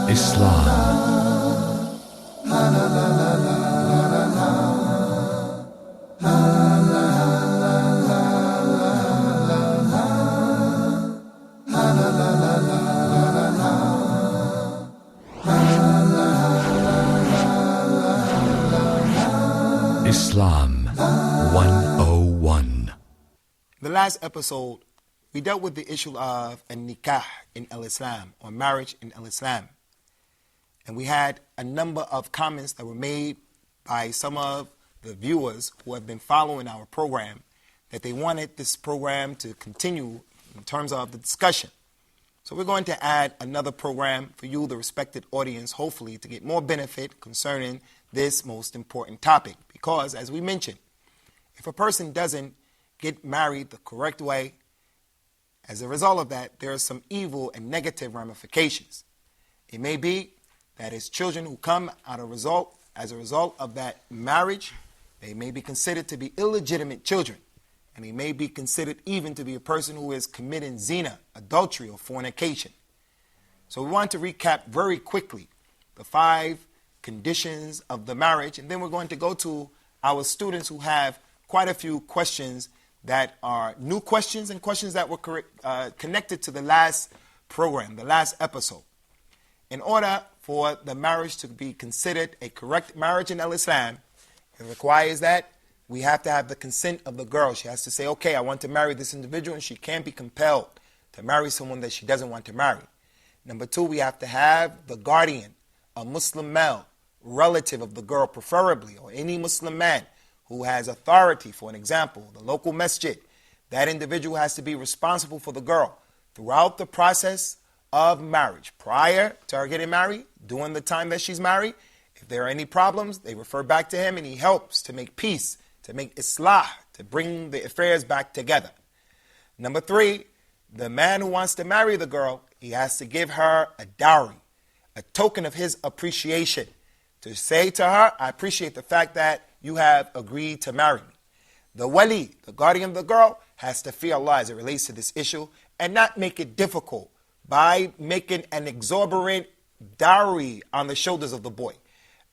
Islam. Islam 101. The last episode, we dealt with the issue of a nikah in al-Islam, or marriage in al-Islam. And we had a number of comments that were made by some of the viewers who have been following our program, that they wanted this program to continue in terms of the discussion. So we're going to add another program for you, the respected audience, hopefully to get more benefit concerning this most important topic. Because, as we mentioned, if a person doesn't get married the correct way, as a result of that, there are some evil and negative ramifications. It may be that his children who come as a result of that marriage, they may be considered to be illegitimate children. And he may be considered even to be a person who is committing zina, adultery, or fornication. So we want to recap very quickly the 5 conditions of the marriage, and then we're going to go to our students who have quite a few questions that are new questions and questions that were connected to the last program, the last episode. In order for the marriage to be considered a correct marriage in al-Islam, it requires that we have to have the consent of the girl. She has to say, okay, I want to marry this individual, and she can't be compelled to marry someone that she doesn't want to marry. Number 2, we have to have the guardian, a Muslim male, relative of the girl preferably, or any Muslim man who has authority. For an example, the local masjid. That individual has to be responsible for the girl throughout the process of marriage, prior to her getting married, during the time that she's married. If there are any problems, they refer back to him, and he helps to make peace, to make islah, to bring the affairs back together. Number 3, the man who wants to marry the girl, he has to give her a dowry, a token of his appreciation, to say to her, I appreciate the fact that you have agreed to marry me. The wali, the guardian of the girl, has to fear Allah as it relates to this issue and not make it difficult by making an exorbitant dowry on the shoulders of the boy.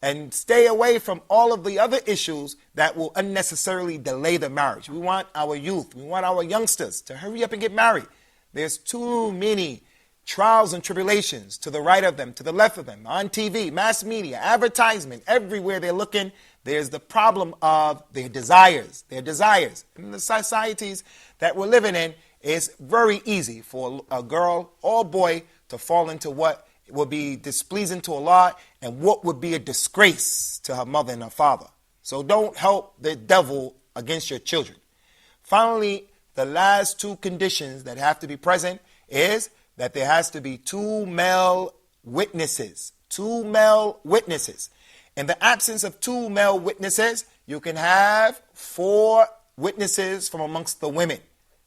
And stay away from all of the other issues that will unnecessarily delay the marriage. We want our youth, we want our youngsters to hurry up and get married. There's too many trials and tribulations to the right of them, to the left of them, on TV, mass media, advertisement, everywhere they're looking. There's the problem of their desires. In the societies that we're living in, it's very easy for a girl or boy to fall into what will be displeasing to Allah and what would be a disgrace to her mother and her father. So don't help the devil against your children. Finally, the last 2 conditions that have to be present is that there has to be 2 male witnesses. 2 male witnesses. In the absence of 2 male witnesses, you can have 4 witnesses from amongst the women.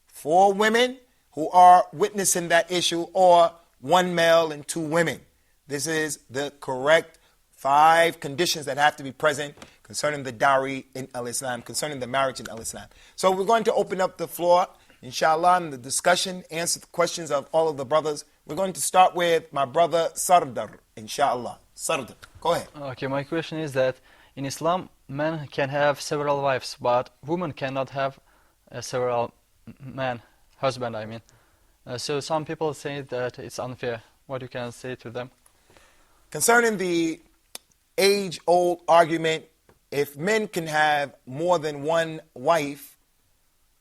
4 women who are witnessing that issue, or 1 male and 2 women. This is the correct 5 conditions that have to be present concerning the dowry in al-Islam, concerning the marriage in al-Islam. So we're going to open up the floor, inshallah, in the discussion, answer the questions of all of the brothers. We're going to start with my brother Sardar, inshallah. Sardar, go ahead. Okay, my question is that in Islam, men can have several wives, but women cannot have several husband, I mean. So some people say that it's unfair. What you can say to them? Concerning the age-old argument, if men can have more than 1 wife,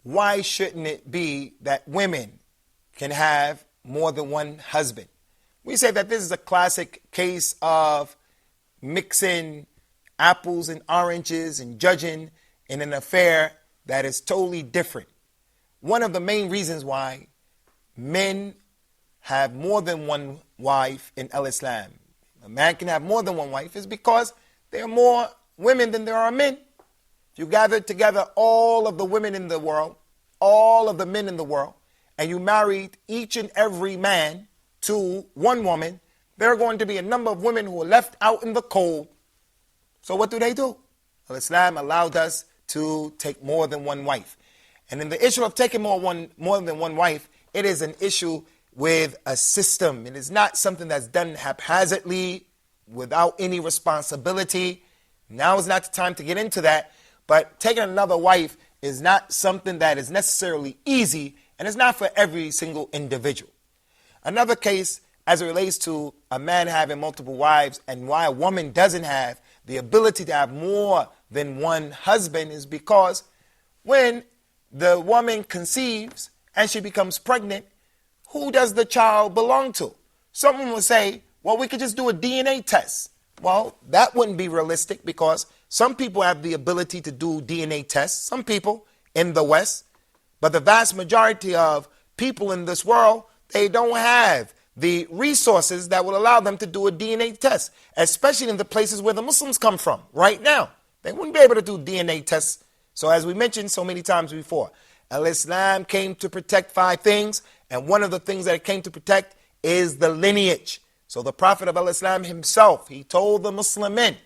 why shouldn't it be that women can have more than 1 husband? We say that this is a classic case of mixing apples and oranges and judging in an affair that is totally different. One of the main reasons why men have more than 1 wife in al-Islam, a man can have more than 1 wife, is because there are more women than there are men. If you gather together all of the women in the world, all of the men in the world, and you married each and every man to 1 woman, there are going to be a number of women who are left out in the cold. So what do? Islam allowed us to take more than 1 wife. And in the issue of taking more than one wife, it is an issue with a system. It is not something that's done haphazardly, without any responsibility. Now is not the time to get into that, but taking another wife is not something that is necessarily easy, and it's not for every single individual. Another case as it relates to a man having multiple wives and why a woman doesn't have the ability to have more than one husband is because when the woman conceives and she becomes pregnant, who does the child belong to? Someone will say, well, we could just do a DNA test. Well, that wouldn't be realistic because some people have the ability to do DNA tests, some people in the West, but the vast majority of people in this world, they don't have the resources that will allow them to do a DNA test, especially in the places where the Muslims come from right now. They wouldn't be able to do DNA tests. So as we mentioned so many times before, Al-Islam came to protect 5 things, and one of the things that it came to protect is the lineage. So the Prophet of Al-Islam himself, he told the Muslim men,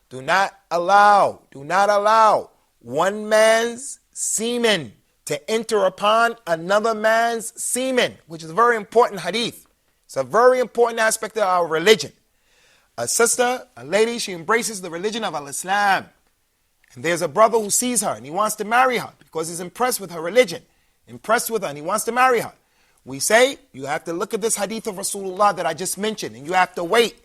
do not allow one man's semen to enter upon another man's semen, which is a very important hadith. It's a very important aspect of our religion. A sister, a lady, she embraces the religion of Al-Islam. And there's a brother who sees her and he wants to marry her because he's impressed with her religion, impressed with her, and he wants to marry her. We say, you have to look at this hadith of Rasulullah that I just mentioned, and you have to wait.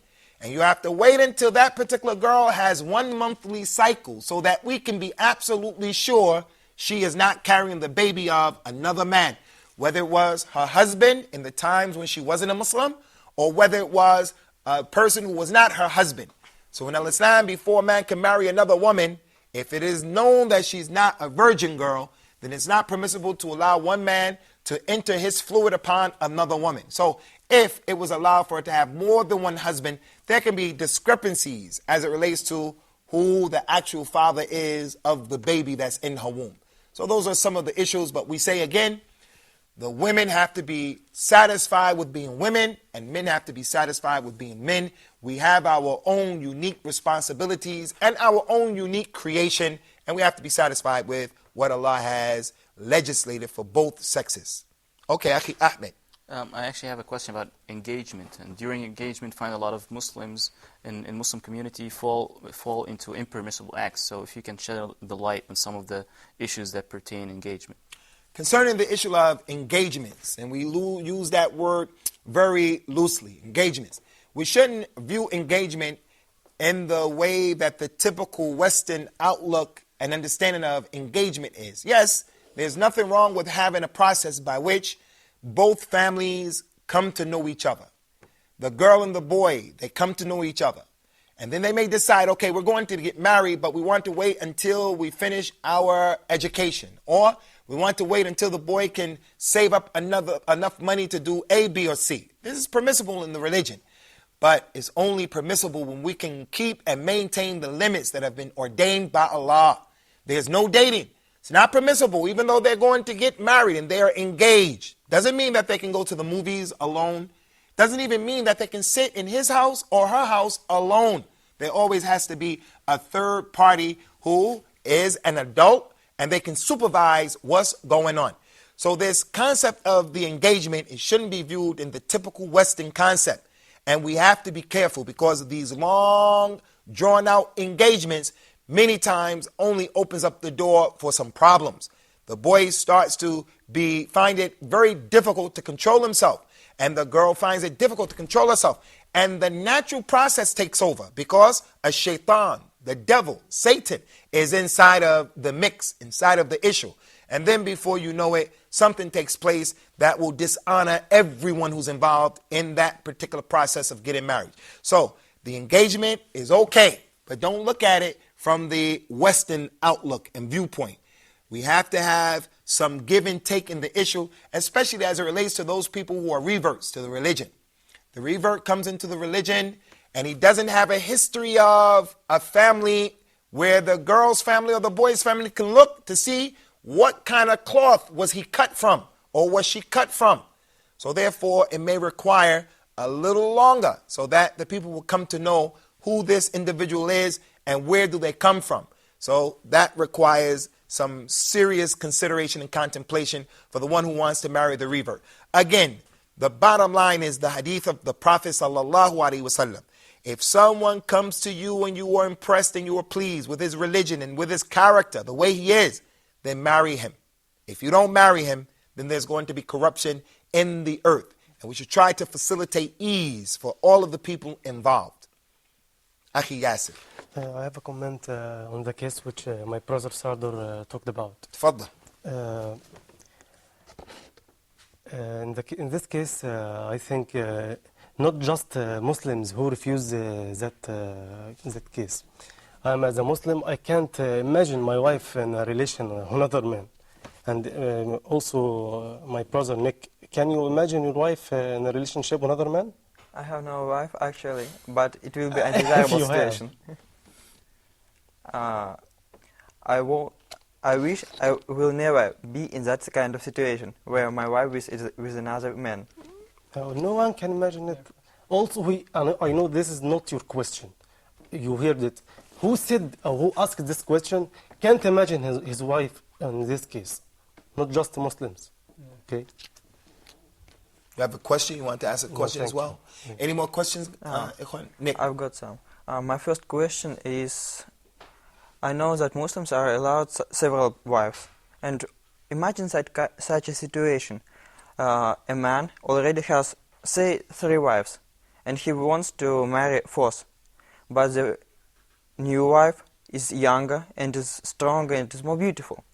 And you have to wait until that particular girl has 1 monthly cycle so that we can be absolutely sure she is not carrying the baby of another man. Whether it was her husband in the times when she wasn't a Muslim, or whether it was a person who was not her husband. So in Al-Islam, before a man can marry another woman, if it is known that she's not a virgin girl, then it's not permissible to allow one man to enter his fluid upon another woman. So if it was allowed for her to have more than one husband, there can be discrepancies as it relates to who the actual father is of the baby that's in her womb. So those are some of the issues, but we say again, the women have to be satisfied with being women, and men have to be satisfied with being men. We have our own unique responsibilities and our own unique creation, and we have to be satisfied with what Allah has legislated for both sexes. Okay, Akhi Ahmed. I actually have a question about engagement. And during engagement, find a lot of Muslims in Muslim community fall into impermissible acts. So if you can shed the light on some of the issues that pertain engagement. Concerning the issue of engagements, and we use that word very loosely, engagements. We shouldn't view engagement in the way that the typical Western outlook and understanding of engagement is. Yes, there's nothing wrong with having a process by which both families come to know each other. The girl and the boy, they come to know each other. And then they may decide, okay, we're going to get married, but we want to wait until we finish our education. Or we want to wait until the boy can save up enough money to do A, B, or C. This is permissible in the religion. But it's only permissible when we can keep and maintain the limits that have been ordained by Allah. There's no dating. It's not permissible, even though they're going to get married and they are engaged. Doesn't mean that they can go to the movies alone. Doesn't even mean that they can sit in his house or her house alone. There always has to be a third party who is an adult and they can supervise what's going on. So this concept of the engagement, it shouldn't be viewed in the typical Western concept. And we have to be careful because of these long, drawn-out engagements many times only opens up the door for some problems. The boy starts to find it very difficult to control himself, and the girl finds it difficult to control herself. And the natural process takes over because a shaitan, the devil, Satan, is inside of the mix, inside of the issue. And then before you know it, something takes place that will dishonor everyone who's involved in that particular process of getting married. So the engagement is okay, but don't look at it from the Western outlook and viewpoint. We have to have some give and take in the issue, especially as it relates to those people who are reverts to the religion. The revert comes into the religion and he doesn't have a history of a family where the girl's family or the boy's family can look to see what kind of cloth was he cut from or was she cut from. So therefore, it may require a little longer so that the people will come to know who this individual is and where do they come from. So that requires some serious consideration and contemplation for the one who wants to marry the revert. Again, The bottom line is the hadith of the Prophet sallallahu alaihi wasallam. If someone comes to you and you are impressed and you are pleased with his religion and with his character, the way he is, then marry him. If you don't marry him, then there's going to be corruption in the earth. And we should try to facilitate ease for all of the people involved. Akhi Yasir. I have a comment on the case which my brother Sardar talked about. Tfaddal. In this case, I think not just Muslims who refuse that case. As a Muslim, I can't imagine my wife in a relation with another man. And also, my brother Nick, can you imagine your wife in a relationship with another man? I have no wife actually, but it will be a desirable situation. I wish I will never be in that kind of situation where my wife is with another man. No one can imagine it. Also, I know this is not your question. You heard it. Who said, who asked this question, can't imagine his wife in this case. Not just Muslims. Okay. You have a question? You want to ask a question as well? Any more questions, Nick? I've got some. My first question is, I know that Muslims are allowed several wives. And imagine such a situation. A man already has, say, 3 wives. And he wants to marry 4th. But the new wife is younger and is stronger and is more beautiful.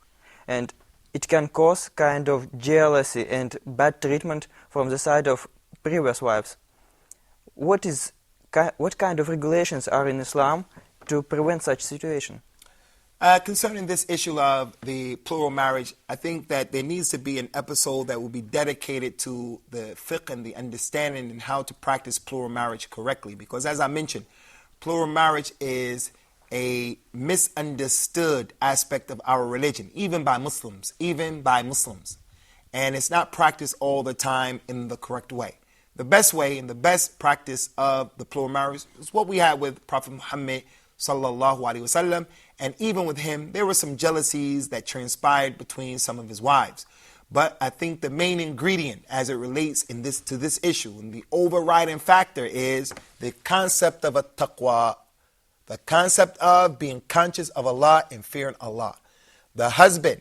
And it can cause kind of jealousy and bad treatment from the side of previous wives. What kind of regulations are in Islam to prevent such situation? Concerning this issue of the plural marriage, I think that there needs to be an episode that will be dedicated to the fiqh and the understanding and how to practice plural marriage correctly. Because as I mentioned, plural marriage is a misunderstood aspect of our religion, even by Muslims. And it's not practiced all the time in the correct way. The best way and the best practice of the plural marriage is what we had with Prophet Muhammad sallallahu alaihi wasallam, and even with him, there were some jealousies that transpired between some of his wives. But I think the main ingredient as it relates to this issue, and the overriding factor is the concept of a taqwa, the concept of being conscious of Allah and fearing Allah. The husband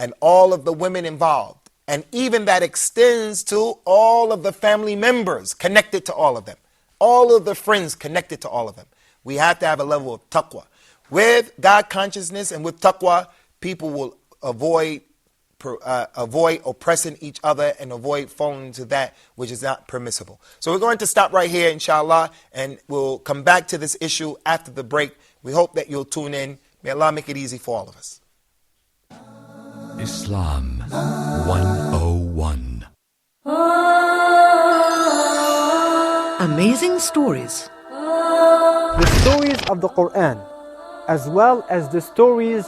and all of the women involved, and even that extends to all of the family members connected to all of them, all of the friends connected to all of them. We have to have a level of taqwa. With God consciousness and with taqwa, people will avoid oppressing each other and avoid falling into that which is not permissible. So we're going to stop right here, inshallah, and we'll come back to this issue after the break. We hope that you'll tune in. May Allah make it easy for all of us. Islam 101. Amazing stories. The stories of the Quran, as well as the stories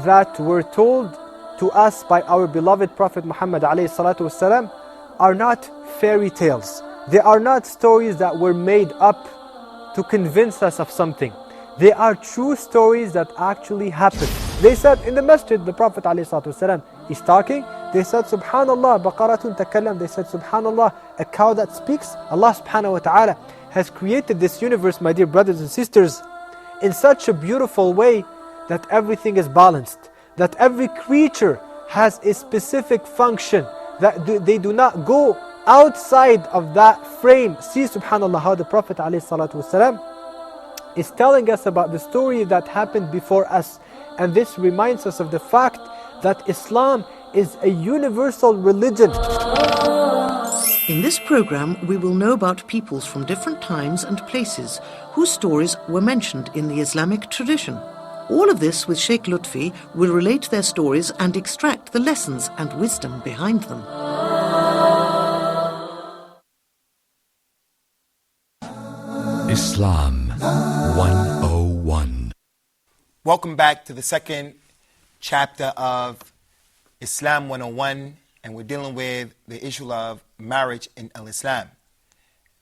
that were told to us by our beloved Prophet Muhammad ﷺ, are not fairy tales. They are not stories that were made up to convince us of something. They are true stories that actually happened. They said in the masjid, the Prophet ﷺ is talking. They said, Subhanallah, baqaratun takallam. They said, Subhanallah, a cow that speaks. Allah subhanahu wa ta'ala has created this universe, my dear brothers and sisters, in such a beautiful way that everything is balanced, that every creature has a specific function, that they do not go outside of that frame. See, subhanallah, how the Prophet ﷺ is telling us about the story that happened before us. And this reminds us of the fact that Islam is a universal religion. In this program, we will know about peoples from different times and places whose stories were mentioned in the Islamic tradition. All of this with Sheikh Lutfi will relate their stories and extract the lessons and wisdom behind them. Islam 101. Welcome back to the second chapter of Islam 101, and we're dealing with the issue of marriage in Islam.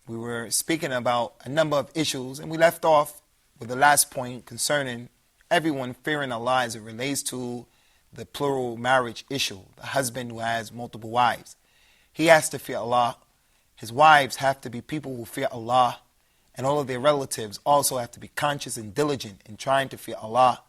We were speaking about a number of issues, and we left off with the last point concerning everyone fearing Allah as it relates to the plural marriage issue, the husband who has multiple wives. he has to fear Allah. His wives have to be people who fear Allah. And all of their relatives also have to be conscious and diligent in trying to fear Allah.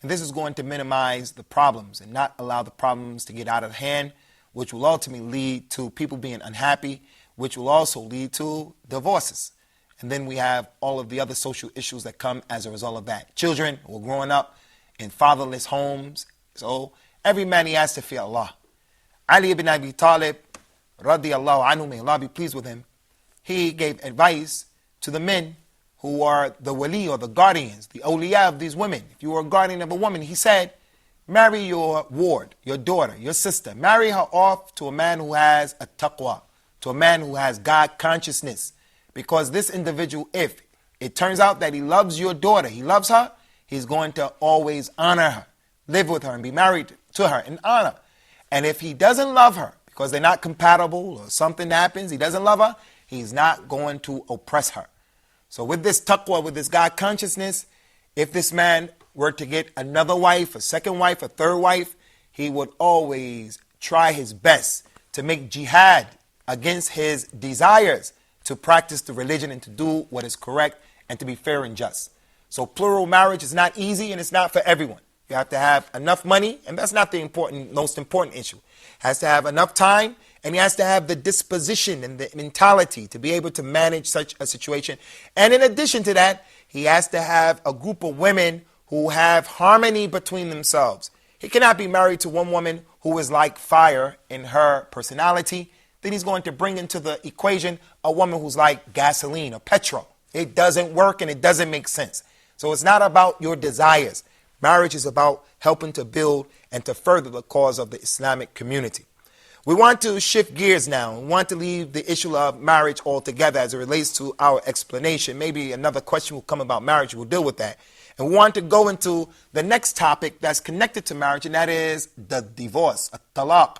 And this is going to minimize the problems and not allow the problems to get out of hand, which will ultimately lead to people being unhappy, which will also lead to divorces. And then we have all of the other social issues that come as a result of that. Children who are growing up in fatherless homes. So every man, he has to fear Allah. Ali ibn Abi Talib, radiyallahu anhu, may Allah be pleased with him, he gave advice to the men who are the wali or the guardians, the awliya of these women. If you were a guardian of a woman, he said, marry your ward, your daughter, your sister. Marry her off to a man who has a taqwa, to a man who has God consciousness. Because this individual, if it turns out that he loves your daughter, he loves her, he's going to always honor her, live with her and be married to her in honor. And if he doesn't love her, because they're not compatible or something happens, he doesn't love her, he's not going to oppress her. So with this taqwa, with this God consciousness, if this man were to get another wife, a second wife, a third wife, he would always try his best to make jihad against his desires to practice the religion and to do what is correct and to be fair and just. So plural marriage is not easy and it's not for everyone. You have to have enough money, and that's not the most important issue. Has to have enough time, and he has to have the disposition and the mentality to be able to manage such a situation. And in addition to that, he has to have a group of women who have harmony between themselves. He cannot be married to one woman who is like fire in her personality. Then he's going to bring into the equation a woman who's like gasoline or petrol. It doesn't work and it doesn't make sense. So it's not about your desires. Marriage is about helping to build and to further the cause of the Islamic community. We want to shift gears now. We want to leave the issue of marriage altogether as it relates to our explanation. Maybe another question will come about marriage. We'll deal with that. And we want to go into the next topic that's connected to marriage, and that is the divorce, talaq.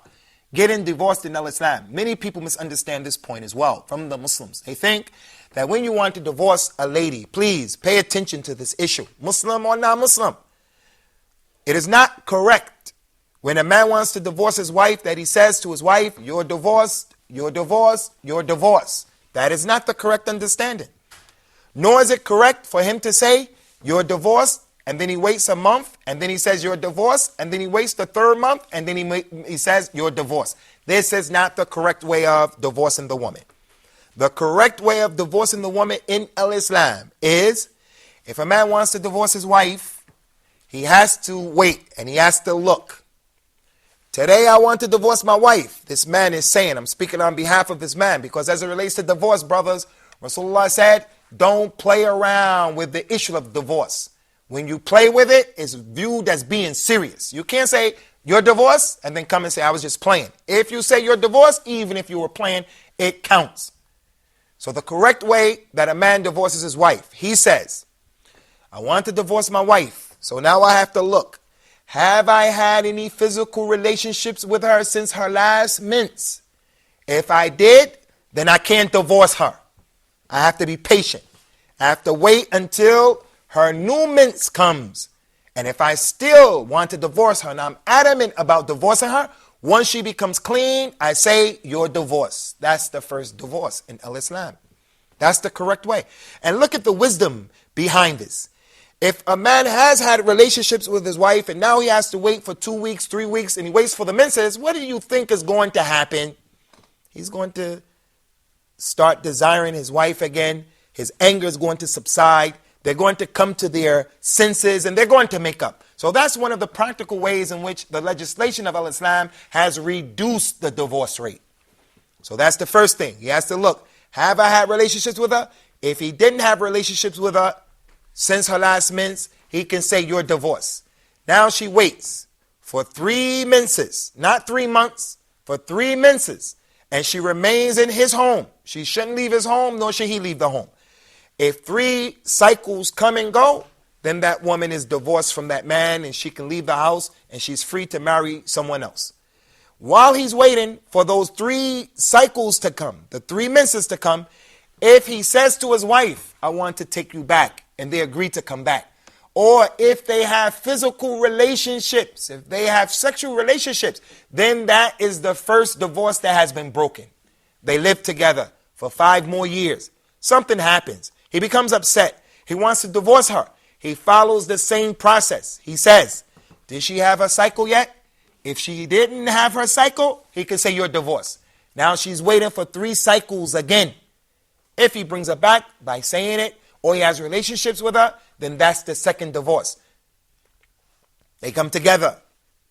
Getting divorced in Islam. Many people misunderstand this point as well from the Muslims. They think that when you want to divorce a lady, please pay attention to this issue, Muslim or non-Muslim. It is not correct when a man wants to divorce his wife that he says to his wife, you're divorced, you're divorced, you're divorced. That is not the correct understanding. Nor is it correct for him to say, you're divorced, and then he waits a month, and then he says you're divorced, and then he waits the third month, and then he says you're divorced. This is not the correct way of divorcing the woman. The correct way of divorcing the woman in Islam is, if a man wants to divorce his wife, he has to wait and he has to look. Today I want to divorce my wife. This man is saying, I'm speaking on behalf of this man, because as it relates to divorce, brothers, Rasulullah said, don't play around with the issue of divorce. When you play with it, it's viewed as being serious. You can't say you're divorced and then come and say I was just playing. If you say you're divorced, even if you were playing, it counts. So the correct way that a man divorces his wife, he says, I want to divorce my wife. So now I have to look. Have I had any physical relationships with her since her last mens? If I did, then I can't divorce her. I have to be patient. I have to wait until her new mens comes. And if I still want to divorce her and I'm adamant about divorcing her, once she becomes clean, I say you're divorced. That's the first divorce in Islam. That's the correct way. And look at the wisdom behind this. If a man has had relationships with his wife and now he has to wait for 2 weeks, 3 weeks, and he waits for the menses, what do you think is going to happen? He's going to start desiring his wife again. His anger is going to subside. They're going to come to their senses and they're going to make up. So that's one of the practical ways in which the legislation of Islam has reduced the divorce rate. So that's the first thing. He has to look, have I had relationships with her? If he didn't have relationships with her since her last mens, he can say you're divorced. Now she waits for 3 menses, not 3 months, for 3 menses. And she remains in his home. She shouldn't leave his home, nor should he leave the home. If 3 cycles come and go, then that woman is divorced from that man and she can leave the house and she's free to marry someone else. While he's waiting for those 3 cycles to come, the 3 menses to come, if he says to his wife, I want to take you back, and they agree to come back, or if they have physical relationships, if they have sexual relationships, then that is the first divorce that has been broken. They live together for 5 more years. Something happens. He becomes upset. He wants to divorce her. He follows the same process. He says, did she have her cycle yet? If she didn't have her cycle, he can say you're divorced. Now she's waiting for 3 cycles again. If he brings her back by saying it, or he has relationships with her, then that's the second divorce. They come together.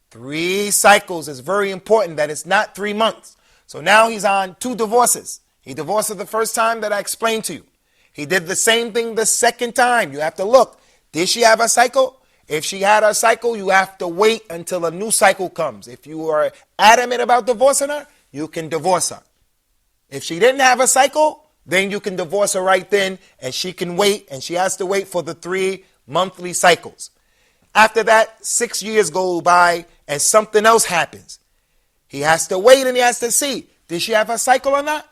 3 cycles is very important, that it's not 3 months. So now he's on 2 divorces. He divorced her the first time that I explained to you. He did the same thing the second time. You have to look. Did she have a cycle? If she had her cycle, you have to wait until a new cycle comes. If you are adamant about divorcing her, you can divorce her. If she didn't have a cycle, then you can divorce her right then, and she can wait, and she has to wait for the 3 monthly cycles. After that, 6 years go by, and something else happens. He has to wait, and he has to see, did she have a cycle or not?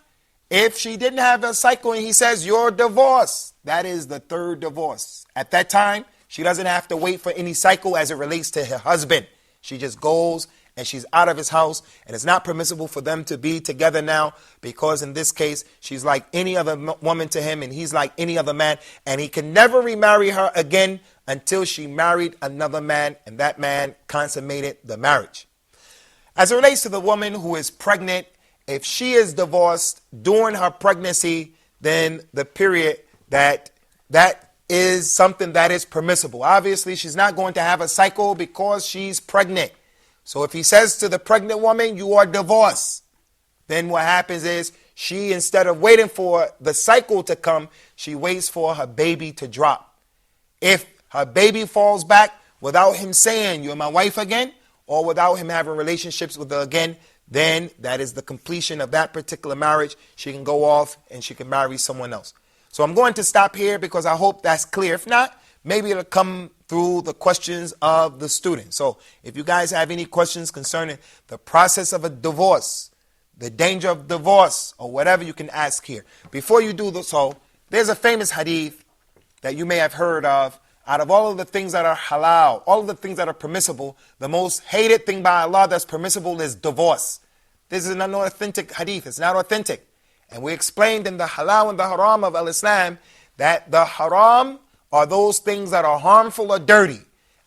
If she didn't have a cycle, and he says, you're divorced, that is the 3rd divorce. At that time, she doesn't have to wait for any cycle as it relates to her husband. She just goes and she's out of his house, and it's not permissible for them to be together now, because in this case, she's like any other woman to him, and he's like any other man, and he can never remarry her again until she married another man, and that man consummated the marriage. As it relates to the woman who is pregnant, if she is divorced during her pregnancy, then the period that is something that is permissible. Obviously, she's not going to have a cycle because she's pregnant. So if he says to the pregnant woman, you are divorced, then what happens is she, instead of waiting for the cycle to come, she waits for her baby to drop. If her baby falls back without him saying, you're my wife again, or without him having relationships with her again, then that is the completion of that particular marriage. She can go off and she can marry someone else. So I'm going to stop here because I hope that's clear. If not, maybe it'll come through the questions of the student. So if you guys have any questions concerning the process of a divorce, the danger of divorce, or whatever, you can ask here. Before you do so, there's a famous hadith that you may have heard of. Out of all of the things that are halal, all of the things that are permissible, the most hated thing by Allah that's permissible is divorce. This is not an authentic hadith. It's not authentic. And we explained in the halal and the haram of al-Islam that the haram are those things that are harmful or dirty.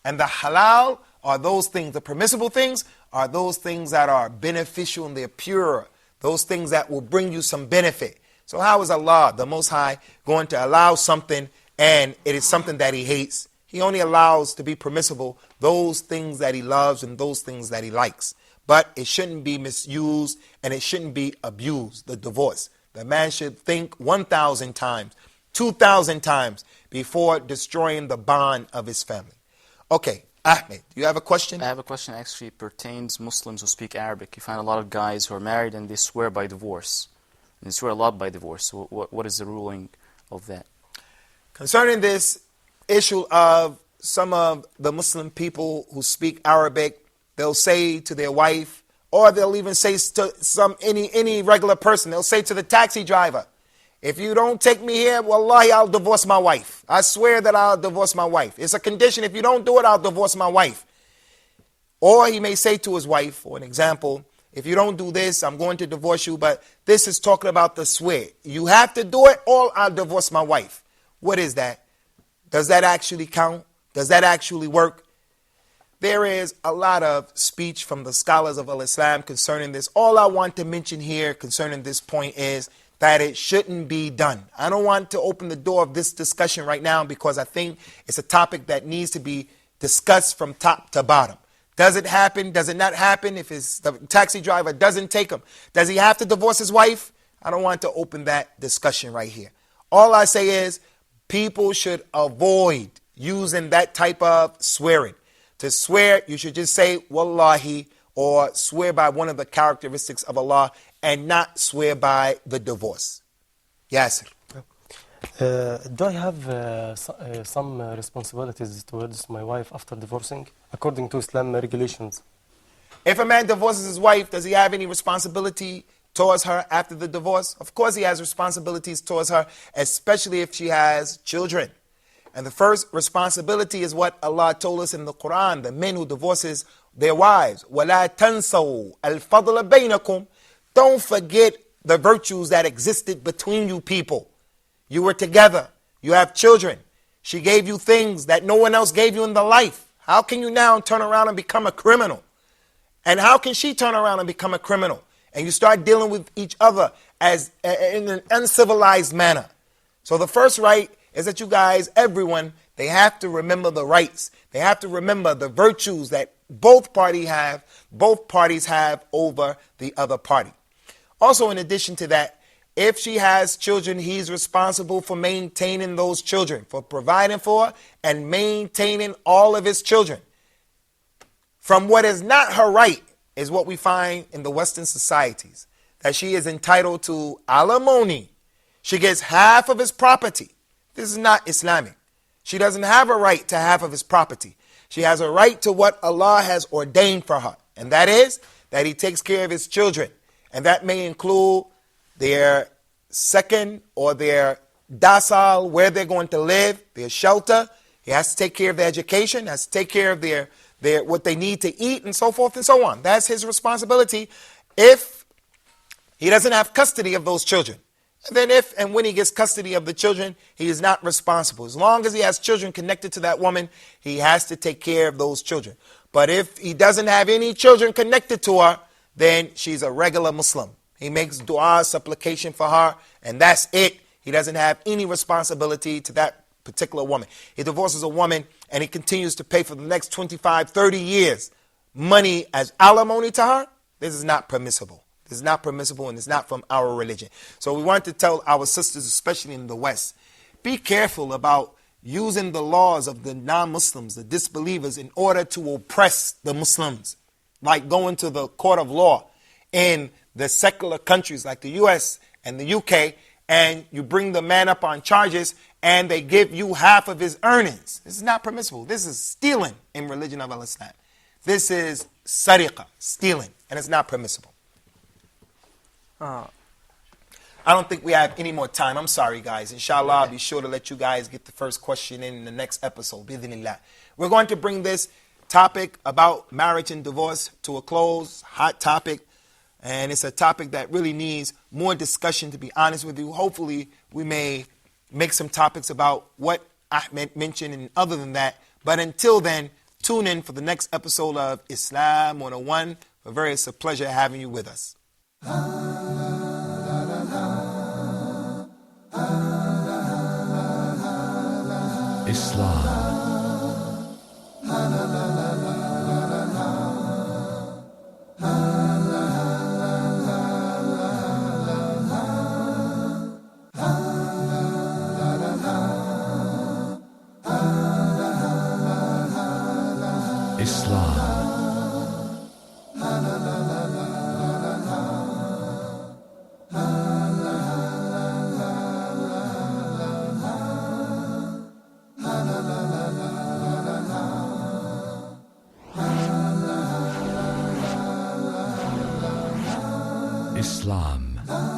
And the halal are those things, the permissible things are those things that are beneficial and they're pure. Those things that will bring you some benefit. So how is Allah, the Most High, going to allow something and it is something that He hates? He only allows to be permissible those things that He loves and those things that He likes. But it shouldn't be misused and it shouldn't be abused, the divorce. The man should think 1,000 times, 2,000 times before destroying the bond of his family. Okay, Ahmed, do you have a question? I have a question actually pertains Muslims who speak Arabic. You find a lot of guys who are married and they swear by divorce. And they swear a lot by divorce. So what is the ruling of that? Concerning this issue of some of the Muslim people who speak Arabic, they'll say to their wife, or they'll even say to any regular person, they'll say to the taxi driver, if you don't take me here, wallahi, I'll divorce my wife. I swear that I'll divorce my wife. It's a condition. If you don't do it, I'll divorce my wife. Or he may say to his wife, for an example, if you don't do this, I'm going to divorce you. But this is talking about the swear. You have to do it or I'll divorce my wife. What is that? Does that actually count? Does that actually work? There is a lot of speech from the scholars of Islam concerning this. All I want to mention here concerning this point is that it shouldn't be done. I don't want to open the door of this discussion right now because I think it's a topic that needs to be discussed from top to bottom. Does it happen? Does it not happen? If the taxi driver doesn't take him, does he have to divorce his wife? I don't want to open that discussion right here. All I say is people should avoid using that type of swearing. To swear, you should just say wallahi or swear by one of the characteristics of Allah and not swear by the divorce. Yes. Do I have some responsibilities towards my wife after divorcing, according to Islam regulations? If a man divorces his wife, does he have any responsibility towards her after the divorce? Of course he has responsibilities towards her, especially if she has children. And the first responsibility is what Allah told us in the Quran, the men who divorces their wives. وَلَا تَنْسَوْا الْفَضْلَ بَيْنَكُمْ. Don't forget the virtues that existed between you people. You were together. You have children. She gave you things that no one else gave you in the life. How can you now turn around and become a criminal? And how can she turn around and become a criminal? And you start dealing with each other as in an uncivilized manner. So the first right is that you guys, everyone, they have to remember the rights. They have to remember the virtues that both parties have over the other party. Also, in addition to that, if she has children, he's responsible for maintaining those children, for providing for and maintaining all of his children. From what is not her right is what we find in the Western societies, that she is entitled to alimony. She gets half of his property. This is not Islamic. She doesn't have a right to half of his property. She has a right to what Allah has ordained for her. And that is that he takes care of his children. And that may include their second or their docile, where they're going to live, their shelter. He has to take care of their education, has to take care of their what they need to eat, and so forth and so on. That's his responsibility if he doesn't have custody of those children. And then if and when he gets custody of the children, he is not responsible. As long as he has children connected to that woman, he has to take care of those children. But if he doesn't have any children connected to her, then she's a regular Muslim. He makes dua, supplication for her, and that's it. He doesn't have any responsibility to that particular woman. He divorces a woman and he continues to pay for the next 25, 30 years money as alimony to her. This is not permissible. This is not permissible, and it's not from our religion. So we want to tell our sisters, especially in the West, be careful about using the laws of the non-Muslims, the disbelievers, in order to oppress the Muslims. Like going to the court of law in the secular countries like the US and the UK, and you bring the man up on charges and they give you half of his earnings. This is not permissible. This is stealing in religion of Islam. This is sariqah, stealing, and it's not permissible. I don't think we have any more time. I'm sorry, guys. Inshallah, I'll be sure to let you guys get the first question in the next episode. Bidhnillah. We're going to bring this topic about marriage and divorce to a close. Hot topic. And it's a topic that really needs more discussion, to be honest with you. Hopefully, we may make some topics about what Ahmed mentioned and other than that. But until then, tune in for the next episode of Islam 101. It's a pleasure having you with us. Islam. Islam. Islam.